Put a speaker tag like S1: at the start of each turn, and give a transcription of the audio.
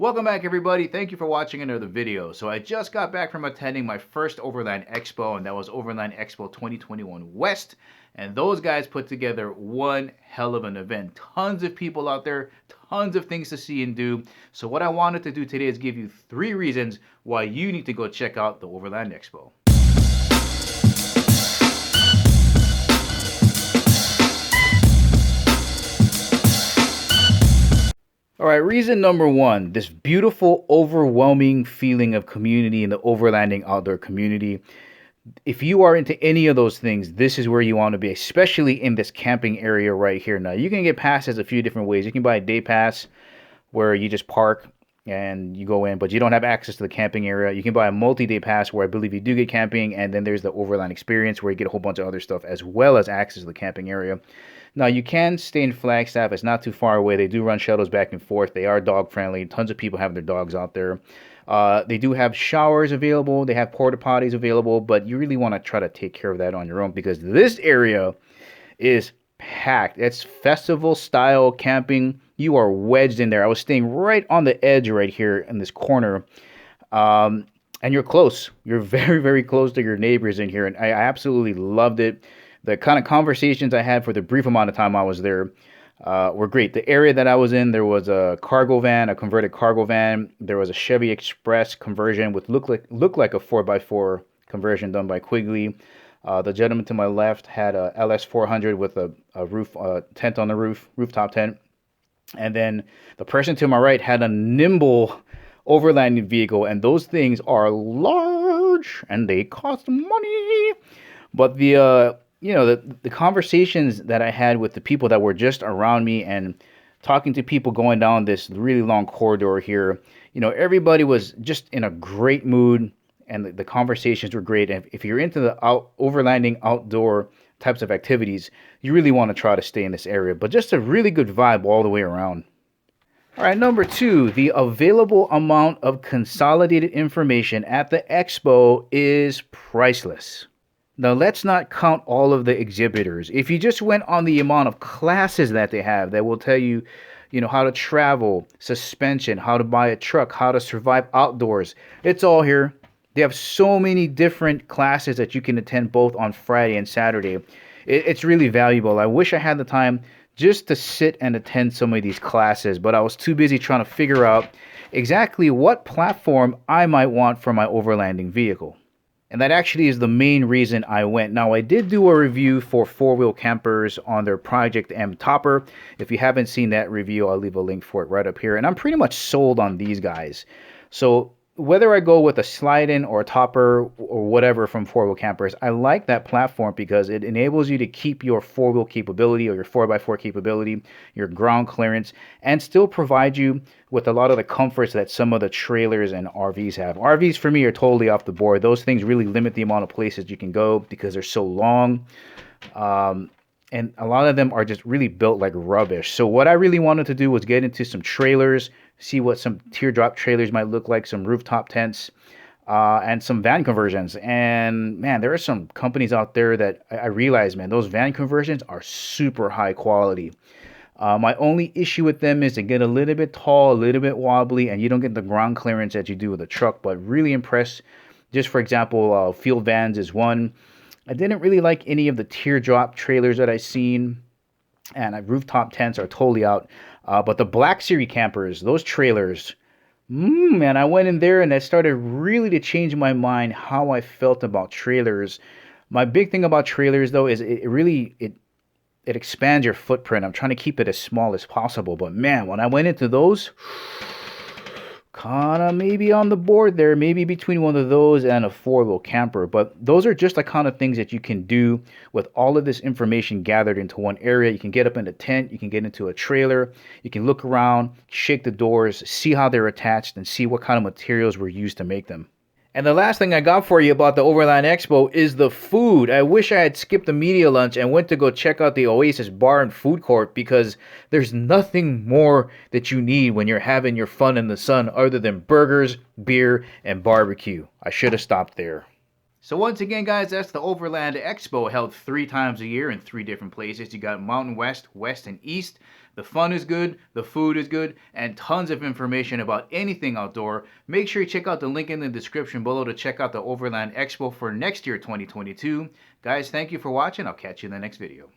S1: Welcome back, everybody. Thank you for watching another video. So I just got back from attending my first Overland Expo, and that was Overland Expo 2021 West. And those guys put together one hell of an event. Tons of people out there, tons of things to see and do. So what I wanted to do today is give you 3 reasons why you need to go check out the Overland Expo. All right, reason number 1, this beautiful, overwhelming feeling of community in the overlanding outdoor community. If you are into any of those things, this is where you want to be, especially in this camping area right here. Now, you can get passes a few different ways. You can buy a day pass where you just park and you go in, but you don't have access to the camping area. You can buy a multi-day pass where I believe you do get camping, and then there's the Overland Experience where you get a whole bunch of other stuff as well as access to the camping area. Now, you can stay in Flagstaff. It's not too far away. They do run shuttles back and forth. They are dog friendly. Tons of people have their dogs out there. They do have showers available. They have porta potties available, but you really want to try to take care of that on your own because this area is packed. It's festival style camping. You are wedged in there. I was staying right on the edge right here in this corner. And you're close. You're very, very close to your neighbors in here. And I absolutely loved it. The kind of conversations I had for the brief amount of time I was there were great. The area that I was in, there was a cargo van, a converted cargo van. There was a Chevy Express conversion with looked like a 4x4 conversion done by Quigley. The gentleman to my left had a LS400 with a roof tent on the roof, rooftop tent. And then the person to my right had a nimble overlanding vehicle, and those things are large and they cost money. But the conversations that I had with the people that were just around me and talking to people going down this really long corridor here, everybody was just in a great mood and the conversations were great. And if you're into the overlanding outdoor types of activities, you really want to try to stay in this area. But just a really good vibe all the way around. All right, number 2, the available amount of consolidated information at the expo is priceless. Now, let's not count all of the exhibitors. If you just went on the amount of classes that they have that will tell you, how to travel, suspension, how to buy a truck, how to survive outdoors, it's all here. They have so many different classes that you can attend both on Friday and Saturday. It's really valuable. I wish I had the time just to sit and attend some of these classes, but I was too busy trying to figure out exactly what platform I might want for my overlanding vehicle. And that actually is the main reason I went. Now, I did do a review for 4-wheel campers on their Project M Topper. If you haven't seen that review, I'll leave a link for it right up here. And I'm pretty much sold on these guys. So whether I go with a slide-in or a topper or whatever from 4-wheel campers, I like that platform because it enables you to keep your 4-wheel capability or your 4x4 capability, your ground clearance, and still provide you with a lot of the comforts that some of the trailers and RVs have. RVs for me are totally off the board. Those things really limit the amount of places you can go because they're so long. And a lot of them are just really built like rubbish. So what I really wanted to do was get into some trailers, see what some teardrop trailers might look like, some rooftop tents, and some van conversions. And man, there are some companies out there that I realize, man, those van conversions are super high quality. My only issue with them is they get a little bit tall, a little bit wobbly, and you don't get the ground clearance that you do with a truck. But really impressed. Just for example, Field Vans is one. I didn't really like any of the teardrop trailers that I've seen, and rooftop tents are totally out. But the Black Series campers, those trailers, man, I went in there and that started really to change my mind how I felt about trailers. My big thing about trailers, though, is it expands your footprint. I'm trying to keep it as small as possible. But man, when I went into those, kind of maybe on the board there, maybe between one of those and a 4-wheel camper. But those are just the kind of things that you can do with all of this information gathered into one area. You can get up in a tent, you can get into a trailer, you can look around, shake the doors, see how they're attached, and see what kind of materials were used to make them. And the last thing I got for you about the Overland Expo is the food. I wish I had skipped the media lunch and went to go check out the Oasis Bar and Food Court because there's nothing more that you need when you're having your fun in the sun other than burgers, beer, and barbecue. I should have stopped there. So once again, guys, that's the Overland Expo, held 3 times a year in 3 different places. You got Mountain West, West, and East. The fun is good, the food is good, and tons of information about anything outdoor. Make sure you check out the link in the description below to check out the Overland Expo for next year, 2022. Guys, thank you for watching. I'll catch you in the next video.